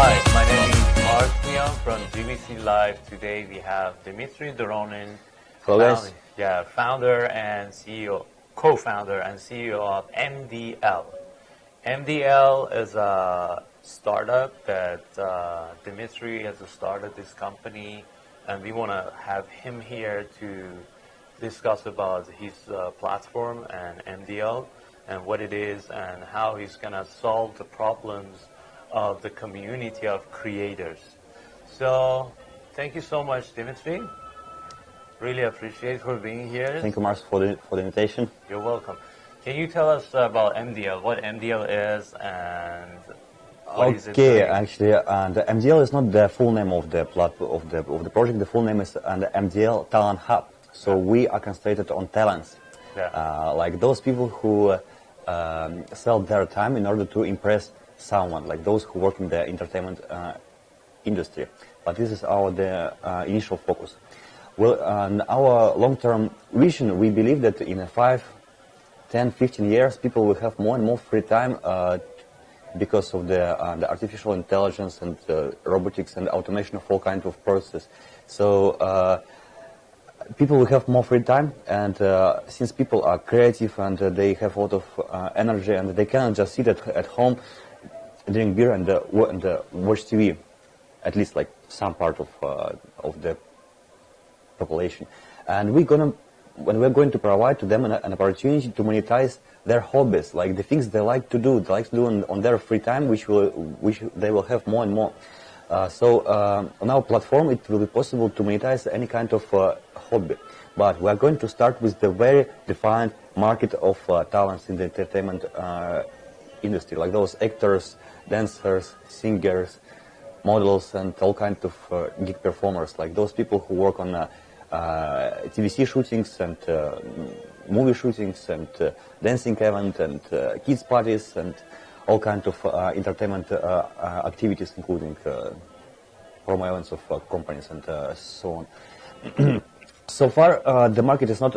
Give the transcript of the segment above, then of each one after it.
Hi, my name is Mark from GBC Live. Today we have Dimitry Doronin, founder and CEO, co-founder and CEO of MDL. MDL is a startup that Dimitry has started this company, and we want to have him here to discuss about his platform and MDL and what it is and how he's going to solve the problems of the community of creators. So thank you so much, Dimitry. Really appreciate for being here. Thank you, Mars, for the invitation. You're welcome. Can you tell us about MDL, what MDL is and what is it doing? Actually, the MDL is not the full name of the project. The full name is the MDL Talent Hub. So we are concentrated on talents, like those people who sell their time in order to impress someone, like those who work in the entertainment industry. But this is our initial focus. Well, on our long-term vision, we believe that in 5, 10, 15 years, people will have more and more free time because of the artificial intelligence and robotics and automation of all kinds of processes. So people will have more free time, and since people are creative and they have a lot of energy, and they cannot just sit at home, drink beer and watch TV, at least like some part of the population. And we're going to provide to them an opportunity to monetize their hobbies, like the things they like to do, on their free time, which they will have more and more. So on our platform, it will be possible to monetize any kind of hobby. But we are going to start with the very defined market of talents in the entertainment industry, like those actors, dancers, singers, models, and all kinds of gig performers, like those people who work on TVC shootings and movie shootings and dancing events and kids parties and all kinds of entertainment activities, including promo events of companies and so on. So far, the market is not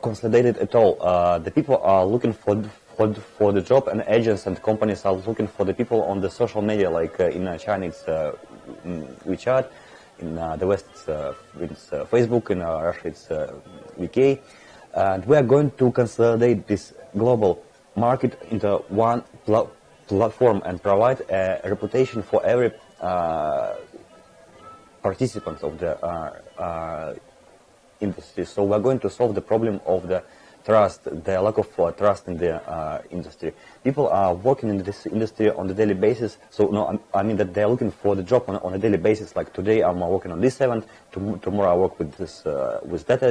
consolidated at all. The people are looking for the job, and agents and companies are looking for the people on the social media, like in China it's WeChat, in the West it's Facebook, in Russia it's VK, and we are going to consolidate this global market into one platform and provide a reputation for every participant of the industry. So we are going to solve the problem of the trust, the lack of trust in the industry. People are working in this industry on a daily basis. So no, I mean that they are looking for the job on a daily basis. Like today, I'm working on this event. Tomorrow, I work with this with that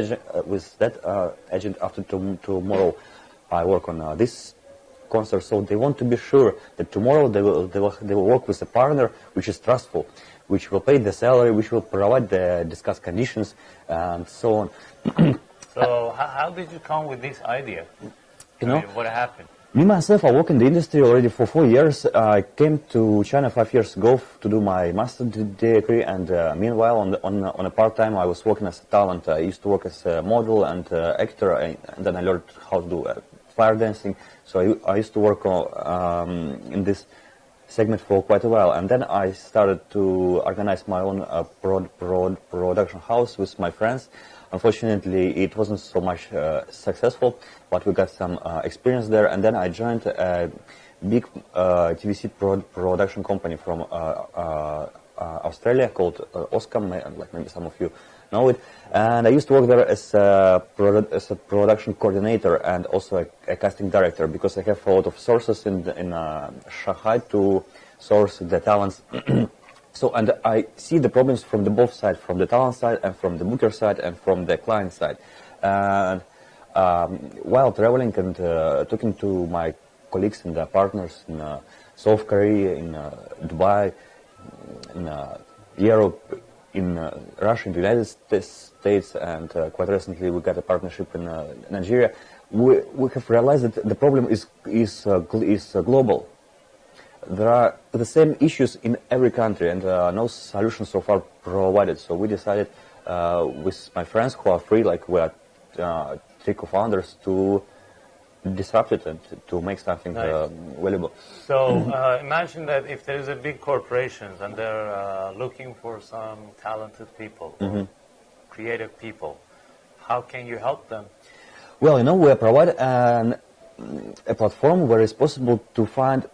agent. After tomorrow, I work on this concert. So they want to be sure that tomorrow they will work with a partner which is trustful, which will pay the salary, which will provide the discussed conditions, and so on. So how did you come with this idea? What happened? Me, myself, I work in the industry already for 4 years. I came to China 5 years ago to do my master's degree, and meanwhile, on a part-time, I was working as a talent. I used to work as a model and actor, and then I learned how to do fire dancing. So I used to work in this segment for quite a while, and then I started to organize my own production house with my friends. Unfortunately, it wasn't so much successful, but we got some experience there, and then I joined a big TVC production company from Australia called Oscam, like maybe some of you know it, and I used to work there as a production coordinator and also a casting director, because I have a lot of sources in Shanghai to source the talents. So, and I see the problems from the both sides, from the talent side and from the booker side and from the client side. And while traveling and talking to my colleagues and partners in South Korea, in Dubai, in Europe, in Russia, in the United States, and quite recently we got a partnership in Nigeria, we have realized that the problem is global. There are the same issues in every country, and no solution so far provided. So we decided with my friends who are free, like we are 3 co-founders, to disrupt it and to make something valuable. So imagine that if there is a big corporations and they're looking for some talented people, or creative people, how can you help them? Well, we provide a platform where it's possible to find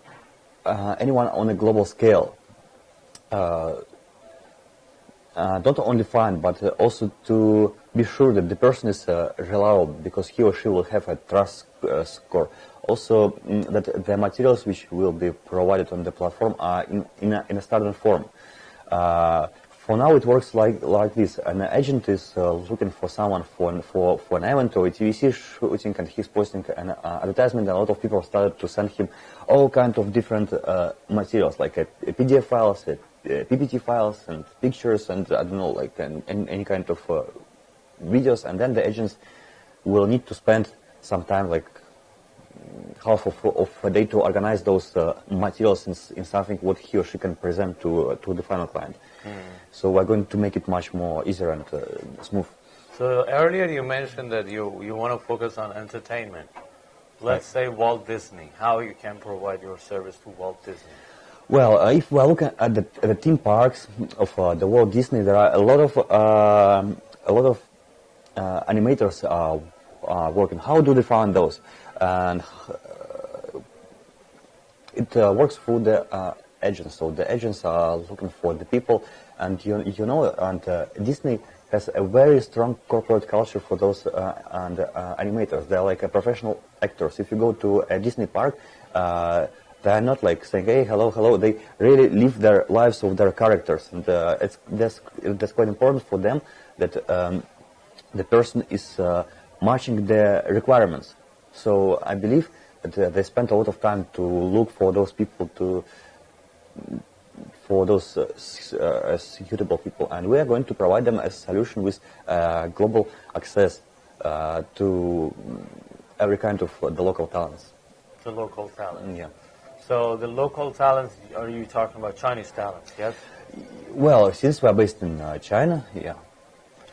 anyone on a global scale. Not only find, but also to be sure that the person is reliable, because he or she will have a trust score. Also, that the materials which will be provided on the platform are in a standard form. For now, it works like this. An agent is looking for someone for an event or a TVC shooting, and he's posting an advertisement. And a lot of people started to send him all kinds of different materials, like a PDF files, PPT files, and pictures, and I don't know, like any kind of videos. And then the agents will need to spend some time, like half of a day, to organize those materials in something what he or she can present to the final client. So we're going to make it much more easier and smooth. So earlier you mentioned that you want to focus on entertainment. Let's say Walt Disney. How you can provide your service to Walt Disney? Well, if we're looking at the theme parks of the Walt Disney, there are a lot of animators are working. How do they find those? And it works through the agents. So the agents are looking for the people, and Disney has a very strong corporate culture for those animators. They're like professional actors. If you go to a Disney park, they're not like saying, "Hey, hello." They really live their lives of their characters, and that's quite important for them that the person is matching the requirements. So I believe that they spent a lot of time to look for those people, for those suitable people, and we are going to provide them a solution with global access to every kind of the local talents. The local talents. Yeah. So the local talents, are you talking about Chinese talents, yes? Well, since we are based in China, yeah,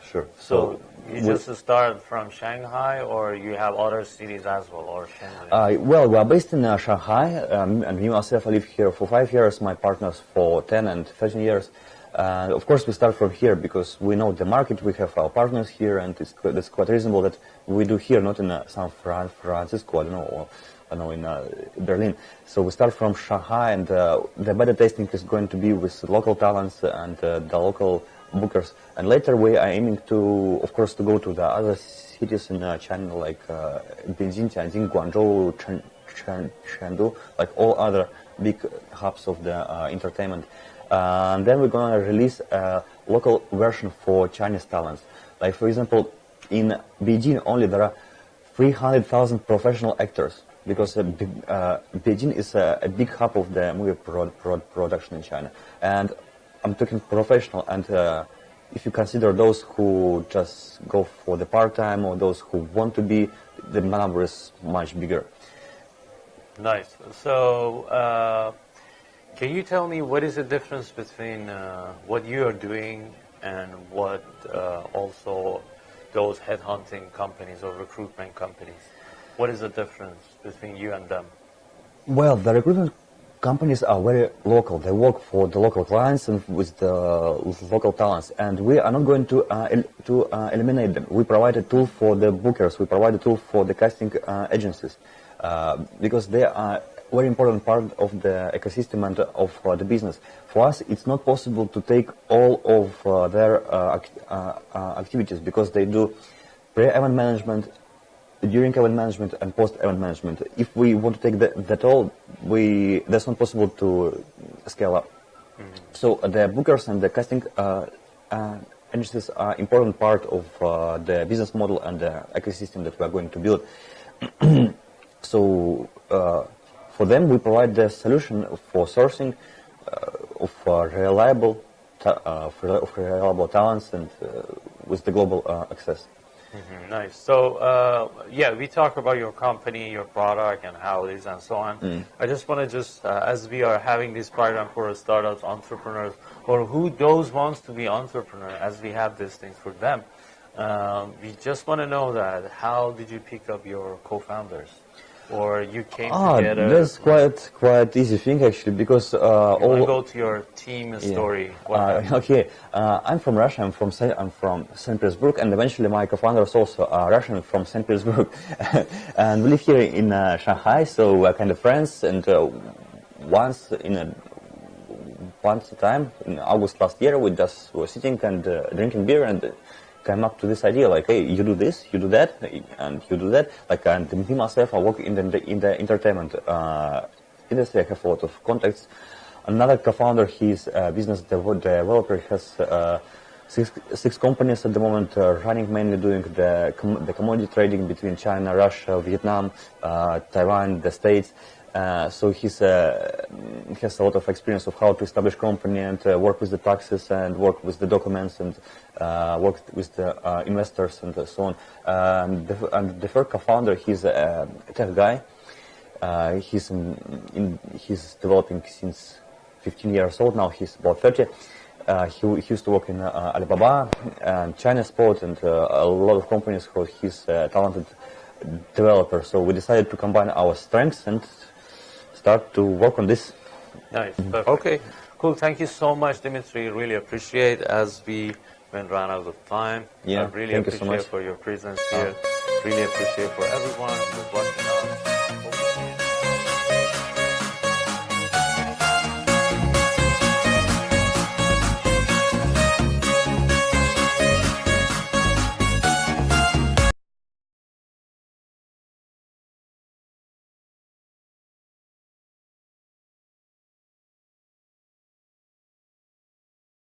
sure. So you just start from Shanghai, or you have other cities as well, or Shenzhen? Well, we are based in Shanghai, and me myself, I live here for 5 years, my partners for 10 and 13 years. Of course, we start from here because we know the market, we have our partners here, and it's quite reasonable that we do here, not in San Francisco, I don't know, in Berlin. So we start from Shanghai, and the beta testing is going to be with local talents and the local bookers. And later we are aiming to, of course, to go to the other cities in China, like Beijing, Tianjin, Guangzhou, Chengdu, like all other big hubs of the entertainment. And then we're going to release a local version for Chinese talents. Like, for example, in Beijing only there are 300,000 professional actors, because Beijing is a big hub of the movie production in China. And I'm talking professional, and if you consider those who just go for the part-time or those who want to be, the number is much bigger. Nice. So can you tell me what is the difference between what you are doing and what also those headhunting companies or recruitment companies? What is the difference between you and them? Well, the recruitment companies are very local. They work for the local clients and with the local talents, and we are not going to eliminate them. We provide a tool for the bookers. We provide a tool for the casting agencies, because they are a very important part of the ecosystem and of the business. For us, it's not possible to take all of their activities, because they do pre-event management, during event management, and post-event management. If we want to take that all, that's not possible to scale up. So the bookers and the casting agencies are important part of the business model and the ecosystem that we are going to build. So for them, we provide the solution for sourcing of reliable talents and with the global access. Nice. So, we talk about your company, your product, and how it is, and so on. I just want to as we are having this program for startups, entrepreneurs, or who those wants to be entrepreneur, as we have these things for them, we just want to know that how did you pick up your co-founders? or you came together? That's quite easy thing actually, because I'll go to your team story. Okay, I'm from Russia. I'm from St. Petersburg, and eventually my co-founders also are Russian from St. Petersburg, and we live here in Shanghai. So we're kind of friends. And once a time in August last year, we just were sitting and drinking beer and came up to this idea, like, hey, you do this, you do that, and you do that. Like, and me myself, I work in the entertainment industry. I have a lot of contacts. Another co-founder, he's a business developer, has six companies at the moment, running, mainly doing the commodity trading between China, Russia, Vietnam, Taiwan, the States. So he has a lot of experience of how to establish company and work with the taxes and work with the documents and work with the investors and so on. And the third co-founder, he's a tech guy. He's developing since 15 years old now. He's about 30. He used to work in Alibaba and China Sport and a lot of companies where he's a talented developer. So we decided to combine our strengths and start to work on this. Nice. Perfect. Okay, cool. Thank you so much, Dimitry. Really appreciate as we went run out of time. Yeah, I really appreciate for your presence here. Really appreciate for everyone who's watching us.